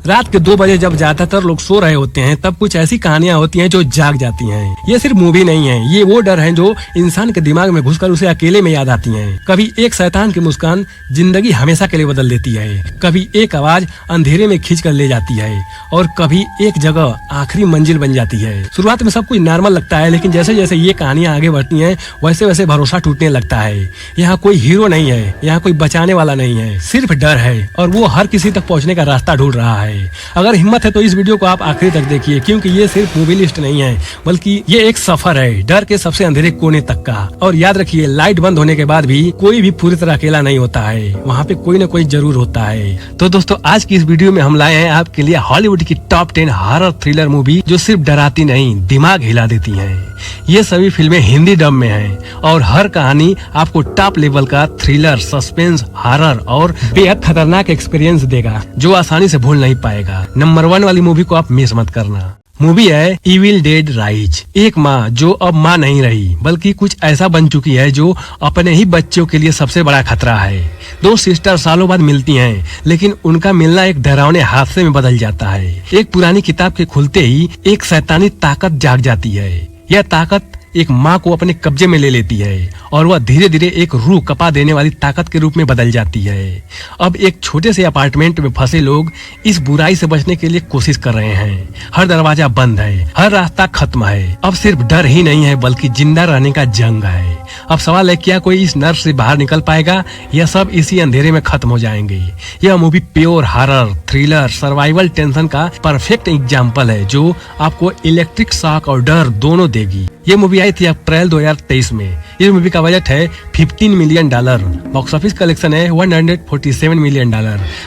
रात के 2 बजे जब ज्यादातर लोग सो रहे होते हैं तब कुछ ऐसी कहानियां होती हैं जो जाग जाती हैं। ये सिर्फ मूवी नहीं है, ये वो डर है जो इंसान के दिमाग में घुसकर उसे अकेले में याद आती हैं। कभी एक शैतान की मुस्कान जिंदगी हमेशा के लिए बदल देती है, कभी एक आवाज अंधेरे में खींच कर ले जाती है और कभी एक जगह आखिरी मंजिल बन जाती है। शुरुआत में सब कुछ नॉर्मल लगता है, लेकिन जैसे जैसे ये कहानियां आगे बढ़ती हैं वैसे वैसे भरोसा टूटने लगता है। यहाँ कोई हीरो नहीं है, यहाँ कोई बचाने वाला नहीं है, सिर्फ डर है और वो हर किसी तक पहुँचने का रास्ता ढूंढ रहा है। अगर हिम्मत है तो इस वीडियो को आप आखिरी तक देखिए, क्योंकि ये सिर्फ मूवी लिस्ट नहीं है बल्कि ये एक सफर है डर के सबसे अंधेरे कोने तक का। और याद रखिए, लाइट बंद होने के बाद भी कोई भी पूरी तरह अकेला नहीं होता है, वहाँ पे कोई न कोई जरूर होता है। तो दोस्तों, आज की इस वीडियो में हम लाए हैं आपके लिए हॉलीवुड की टॉप 10 हॉरर थ्रिलर मूवी जो सिर्फ डराती नहीं दिमाग हिला देती हैं। ये सभी फिल्में हिंदी डब में हैं और हर कहानी आपको टॉप लेवल का थ्रिलर, सस्पेंस, हॉरर और बेहद खतरनाक एक्सपीरियंस देगा जो आसानी से भूल नहीं पाएगा। नंबर 1 वाली मूवी को आप मिस मत करना। मूवी है इविल डेड राइज। एक माँ जो अब माँ नहीं रही बल्कि कुछ ऐसा बन चुकी है जो अपने ही बच्चों के लिए सबसे बड़ा खतरा है। 2 सिस्टर सालों बाद मिलती हैं, लेकिन उनका मिलना एक डरावने हादसे में बदल जाता है। एक पुरानी किताब के खुलते ही एक शैतानी ताकत जाग जाती है। यह ताकत एक माँ को अपने कब्जे में ले लेती है और वह धीरे धीरे एक रूह कपा देने वाली ताकत के रूप में बदल जाती है। अब एक छोटे से अपार्टमेंट में फंसे लोग इस बुराई से बचने के लिए कोशिश कर रहे हैं। हर दरवाजा बंद है, हर रास्ता खत्म है। अब सिर्फ डर ही नहीं है बल्कि जिंदा रहने का जंग है। अब सवाल है, क्या कोई इस नर्क से बाहर निकल पाएगा या सब इसी अंधेरे में खत्म हो जाएंगे। यह movie pure horror, thriller, survival tension का परफेक्ट एग्जाम्पल है जो आपको इलेक्ट्रिक शॉक और डर दोनों देगी। ये मूवी आई थी अप्रैल 2023 में। इस मूवी का बजट है $15 मिलियन। बॉक्स ऑफिस कलेक्शन है $147 मिलियन।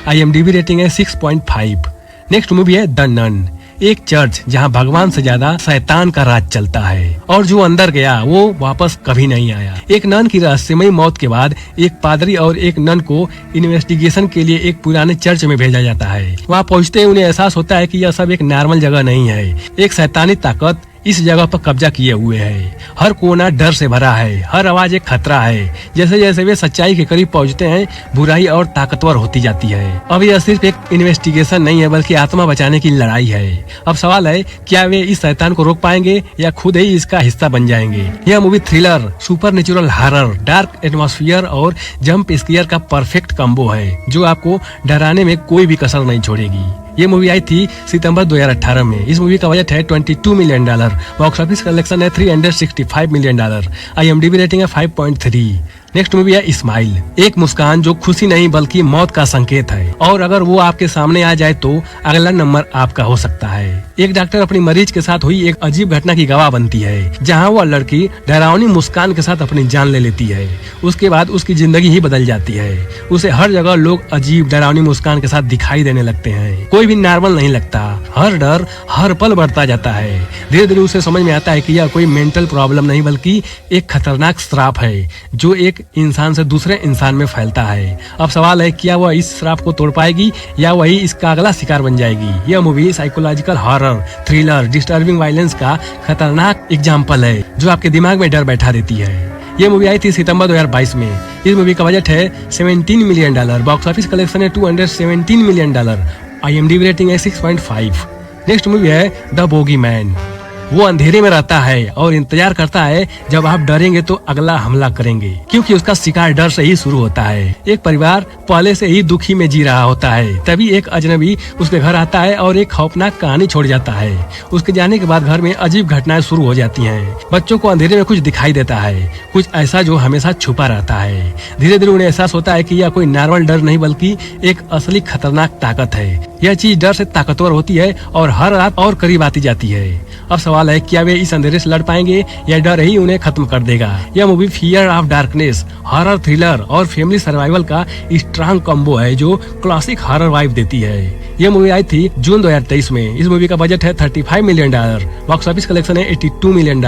IMDb रेटिंग है 6.5। नेक्स्ट मूवी है द नन। एक चर्च जहां भगवान से ज्यादा शैतान का राज चलता है और जो अंदर गया वो वापस कभी नहीं आया। एक नन की रहस्यमयी मौत के बाद एक पादरी और एक नन को इन्वेस्टिगेशन के लिए एक पुराने चर्च में भेजा जाता है। वहां पहुंचते ही उन्हें एहसास होता है कि यह सब एक नॉर्मल जगह नहीं है। एक शैतानी ताकत इस जगह पर कब्जा किए हुए है। हर कोना डर से भरा है, हर आवाज एक खतरा है। जैसे जैसे वे सच्चाई के करीब पहुंचते हैं बुराई और ताकतवर होती जाती है। अब यह सिर्फ एक इन्वेस्टिगेशन नहीं है बल्कि आत्मा बचाने की लड़ाई है। अब सवाल है, क्या वे इस शैतान को रोक पाएंगे या खुद ही इसका हिस्सा बन जाएंगे। यह movie thriller, super natural horror, dark atmosphere और जंप स्केयर का परफेक्ट कॉम्बो है जो आपको डराने में कोई भी कसर नहीं छोड़ेगी। ये मूवी आई थी सितंबर 2018 में। इस मूवी का बजट है $22 मिलियन। बॉक्स ऑफिस कलेक्शन है $365 मिलियन। IMDb रेटिंग है 5.3। नेक्स्ट मूवी है स्माइल। एक मुस्कान जो खुशी नहीं बल्कि मौत का संकेत है और अगर वो आपके सामने आ जाए तो अगला नंबर आपका हो सकता है। एक डॉक्टर अपनी मरीज के साथ हुई एक अजीब घटना की गवाह बनती है जहां वह लड़की डरावनी मुस्कान के साथ अपनी जान ले लेती है। उसके बाद उसकी जिंदगी ही बदल जाती है। उसे हर जगह लोग अजीब डरावनी मुस्कान के साथ दिखाई देने लगते हैं। कोई भी नॉर्मल नहीं लगता, हर डर हर पल बढ़ता जाता है। धीरे धीरे उसे समझ में आता है कि यह कोई मेंटल प्रॉब्लम नहीं बल्कि एक खतरनाक श्राप है जो एक इंसान से दूसरे इंसान में फैलता है। अब सवाल है, क्या वह इस श्राप को तोड़ पाएगी या वही इसका अगला शिकार बन जाएगी। यह movie psychological horror, thriller, disturbing violence का खतरनाक एग्जाम्पल है जो आपके दिमाग में डर बैठा देती है। ये मूवी आई थी सितंबर 2022 में। इस मूवी का बजट है $17 मिलियन। बॉक्स ऑफिस कलेक्शन है $217 मिलियन। IMDb रेटिंग है 6.5। नेक्स्ट मूवी है द बोगी मैन। वो अंधेरे में रहता है और इंतजार करता है जब आप डरेंगे तो अगला हमला करेंगे, क्योंकि उसका शिकार डर से ही शुरू होता है। एक परिवार पहले से ही दुखी में जी रहा होता है, तभी एक अजनबी उसके घर आता है और एक खौफनाक कहानी छोड़ जाता है। उसके जाने के बाद घर में अजीब घटनाएं शुरू हो जाती हैं। बच्चों को अंधेरे में कुछ दिखाई देता है, कुछ ऐसा जो हमेशा छुपा रहता है। धीरे धीरे उन्हें एहसास होता है कि यह कोई नॉर्मल डर नहीं बल्कि एक असली खतरनाक ताकत है। यह चीज डर से ताकतवर होती है और हर रात और करीब आती जाती है। अब सवाल है, क्या वे इस अंधेरे से लड़ पाएंगे या डर ही उन्हें खत्म कर देगा। यह movie fear of darkness, horror, thriller और फैमिली सर्वाइवल का स्ट्रॉन्ग कॉम्बो है जो क्लासिक हॉरर वाइब देती है। यह मूवी आई थी जून 2023 में। इस मूवी का बजट है $35 मिलियन। बॉक्स ऑफिस कलेक्शन है $82 मिलियन।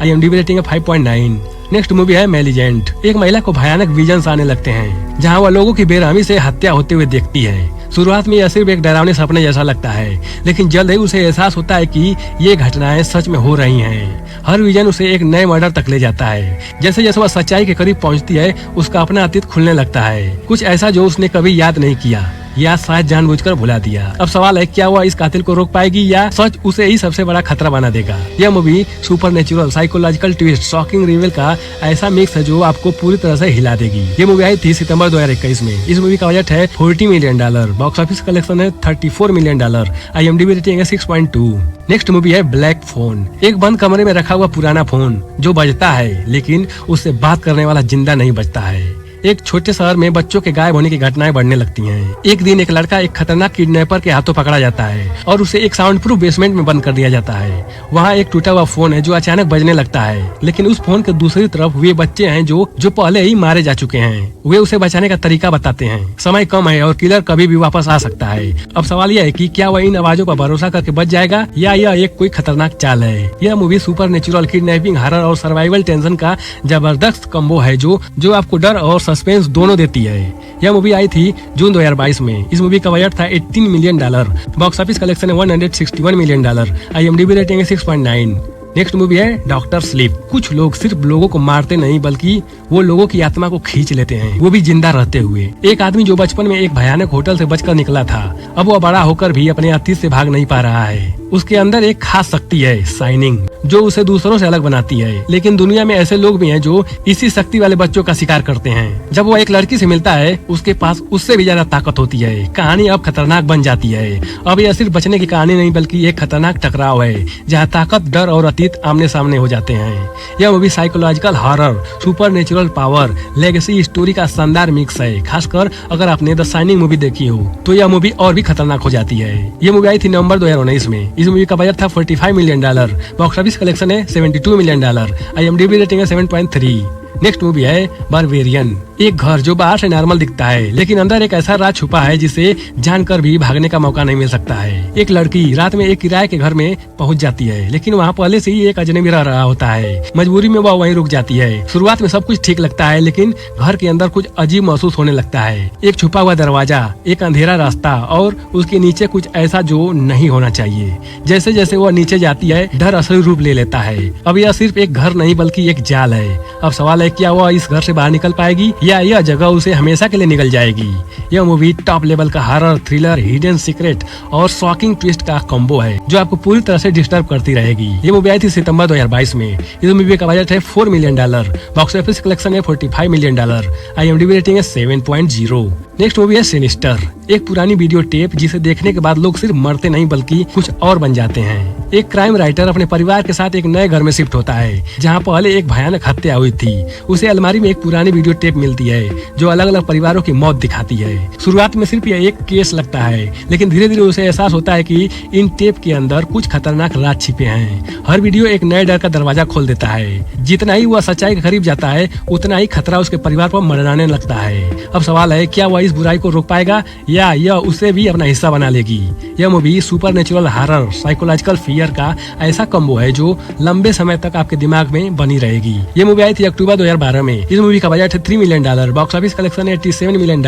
IMDb रेटिंग है 5.9। नेक्स्ट मूवी है मेलिजेंट। एक महिला को भयानक विजन्स आने लगते हैं जहां वह लोगों की बेरहमी से हत्या होते हुए देखती है। शुरुआत में यह सिर्फ एक डरावने सपने जैसा लगता है, लेकिन जल्द ही उसे एहसास होता है कि ये घटनाएं सच में हो रही हैं। हर विजन उसे एक नए मर्डर तक ले जाता है। जैसे जैसे वह सच्चाई के करीब पहुंचती है, उसका अपना अतीत खुलने लगता है, कुछ ऐसा जो उसने कभी याद नहीं किया। या शायद जानबूझकर भुला दिया। अब सवाल है क्या वह इस कातिल को रोक पाएगी या सच उसे ही सबसे बड़ा खतरा बना देगा। यह movie supernatural, psychological twist, shocking reveal का ऐसा मिक्स है जो आपको पूरी तरह से हिला देगी। ये मूवी आई थी सितंबर 2021 में। इस मूवी का बजट है $40 मिलियन, बॉक्स ऑफिस कलेक्शन है $34 मिलियन, IMDb रेटिंग है 6.2। नेक्स्ट मूवी है ब्लैक फोन। एक बंद कमरे में रखा हुआ पुराना फोन जो बजता है लेकिन उससे बात करने वाला जिंदा नहीं बचता है। एक छोटे शहर में बच्चों के गायब होने की घटनाएं बढ़ने लगती हैं। एक दिन एक लड़का एक खतरनाक किडनैपर के हाथों पकड़ा जाता है और उसे एक साउंड प्रूफ बेसमेंट में बंद कर दिया जाता है। वहाँ एक टूटा हुआ फोन है जो अचानक बजने लगता है, लेकिन उस फोन के दूसरी तरफ वे बच्चे हैं जो पहले ही मारे जा चुके हैं। वे उसे बचाने का तरीका बताते हैं। समय कम है और किलर कभी भी वापस आ सकता है। अब सवाल यह है कि क्या वह इन आवाजों पर भरोसा करके बच जाएगा या यह एक कोई खतरनाक चाल है। यह movie super natural, kidnapping, horror और सर्वाइवल टेंशन का जबरदस्त कम्बो है जो आपको डर और सस्पेंस दोनों देती है। यह मूवी आई थी जून 2022 में। इस मूवी का बजट था $18 मिलियन, बॉक्स ऑफिस कलेक्शन है $161 मिलियन, IMDb रेटिंग है 6.9। नेक्स्ट मूवी है डॉक्टर स्लीप। कुछ लोग सिर्फ लोगों को मारते नहीं बल्कि वो लोगों की आत्मा को खींच लेते हैं, वो भी जिंदा रहते हुए। एक आदमी जो बचपन में एक भयानक होटल से बचकर निकला था, अब वो बड़ा होकर भी अपने अतीत से भाग नहीं पा रहा है। उसके अंदर एक खास शक्ति है, शाइनिंग, जो उसे दूसरों से अलग बनाती है। लेकिन दुनिया में ऐसे लोग भी हैं जो इसी शक्ति वाले बच्चों का शिकार करते हैं। जब वो एक लड़की से मिलता है, उसके पास उससे भी ज्यादा ताकत होती है। कहानी अब खतरनाक बन जाती है। अब यह सिर्फ बचने की कहानी नहीं बल्कि एक खतरनाक टकराव है जहाँ ताकत, डर और अतीत आमने सामने हो जाते हैं। यह movie psychological horror, super natural power, legacy story का शानदार मिक्स है। खासकर अगर आपने द शाइनिंग मूवी देखी हो तो यह मूवी और भी खतरनाक हो जाती है। ये मूवी आई थी नवंबर 2019 में। इस मूवी का बजट था $45 मिलियन, बॉक्स ऑफिस कलेक्शन है $72 मिलियन, IMDb रेटिंग है 7.3। नेक्स्ट मूवी है बारबेरियन। एक घर जो बाहर से नॉर्मल दिखता है लेकिन अंदर एक ऐसा राज छुपा है जिसे जानकर भी भागने का मौका नहीं मिल सकता है। एक लड़की रात में एक किराए के घर में पहुंच जाती है लेकिन वहाँ पहले से ही एक अजनबी रह रहा होता है। मजबूरी में वह वहीं रुक जाती है। शुरुआत में सब कुछ ठीक लगता है लेकिन घर के अंदर कुछ अजीब महसूस होने लगता है। एक छुपा हुआ दरवाजा, एक अंधेरा रास्ता और उसके नीचे कुछ ऐसा जो नहीं होना चाहिए। जैसे जैसे वह नीचे जाती है डर असली रूप ले लेता है। अब यह सिर्फ एक घर नहीं बल्कि एक जाल है। अब सवाल है क्या वह इस घर से बाहर निकल पाएगी या यह जगह उसे हमेशा के लिए निकल जाएगी। यह मूवी टॉप लेवल का हॉरर, थ्रिलर, हिडन सीक्रेट और शॉकिंग ट्विस्ट का कॉम्बो है जो आपको पूरी तरह से डिस्टर्ब करती रहेगी। ये मूवी आई थी सितंबर 2022 में। इस मूवी का बजट है $4 मिलियन, बॉक्स ऑफिस कलेक्शन है $45 मिलियन, IMDb रेटिंग है 7.0। नेक्स्ट मूवी है सिनिस्टर। एक पुरानी वीडियो टेप जिसे देखने के बाद लोग सिर्फ मरते नहीं बल्कि कुछ और बन जाते हैं। एक क्राइम राइटर अपने परिवार के साथ एक नए घर में शिफ्ट होता है जहां पहले एक भयानक हत्या हुई थी। उसे अलमारी में एक पुरानी वीडियो टेप मिलती है जो अलग अलग परिवारों की मौत दिखाती है। शुरुआत में सिर्फ यह एक केस लगता है लेकिन धीरे धीरे उसे एहसास होता है कि इन टेप के अंदर कुछ खतरनाक राज छिपे हैं। हर वीडियो एक नए डर का दरवाजा खोल देता है। जितना ही वह सच्चाई के करीब जाता है उतना ही खतरा उसके परिवार पर मंडराने लगता है। अब सवाल है क्या वह इस बुराई को रोक पाएगा या यह उसे भी अपना हिस्सा बना लेगी। यह movie super natural horror, psychological fear का ऐसा कम्बो है जो लंबे समय तक आपके दिमाग में बनी रहेगी। ये मूवी आई थी अक्टूबर 2012 में। इस मूवी का बजट है $3 मिलियन, बॉक्स ऑफिस कलेक्शन है $87 मिलियन,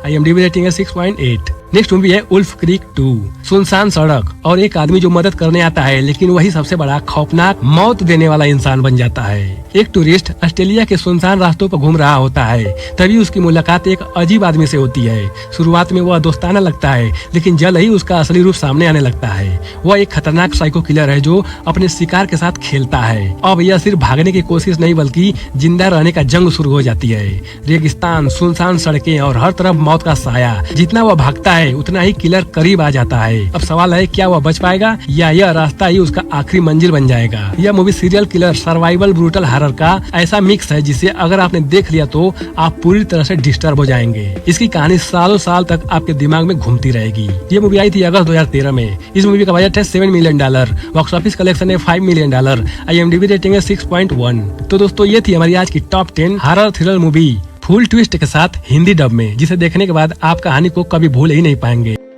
IMDb रेटिंग है 6.8। नेक्स्ट मूवी है उल्फ क्रीक 2। सुनसान सड़क और एक आदमी जो मदद करने आता है लेकिन वही सबसे बड़ा खौफनाक मौत देने वाला इंसान बन जाता है। एक टूरिस्ट ऑस्ट्रेलिया के सुनसान रास्तों पर घूम रहा होता है, तभी उसकी मुलाकात एक अजीब आदमी से होती है। शुरुआत में वह दोस्ताना लगता है लेकिन जल्द ही उसका असली रूप सामने आने लगता है। वह एक खतरनाक साइको किलर है जो अपने शिकार के साथ खेलता है। अब यह सिर्फ भागने की कोशिश नहीं बल्कि जिंदा रहने का जंग शुरू हो जाती है। रेगिस्तान, सुनसान सड़कें और हर तरफ मौत का साया। जितना वह भागता है उतना ही किलर करीब आ जाता है। अब सवाल है क्या वह बच पाएगा या यह रास्ता ही उसका आखिरी मंजिल बन जाएगा। यह movie serial killer, survival, brutal horror का ऐसा मिक्स है जिसे अगर आपने देख लिया तो आप पूरी तरह से डिस्टर्ब हो जाएंगे। इसकी कहानी सालों साल तक आपके दिमाग में घूमती रहेगी। ये मूवी आई थी अगस्त 2013 में। इस मूवी का बजट है $7 मिलियन, बॉक्स ऑफिस कलेक्शन है $5 मिलियन, IMDb रेटिंग है 6.1। तो दोस्तों ये थी हमारी आज की top 10 horror thriller movie full twist के साथ हिंदी डब में, जिसे देखने के बाद आप कहानी को कभी भूल ही नहीं पाएंगे।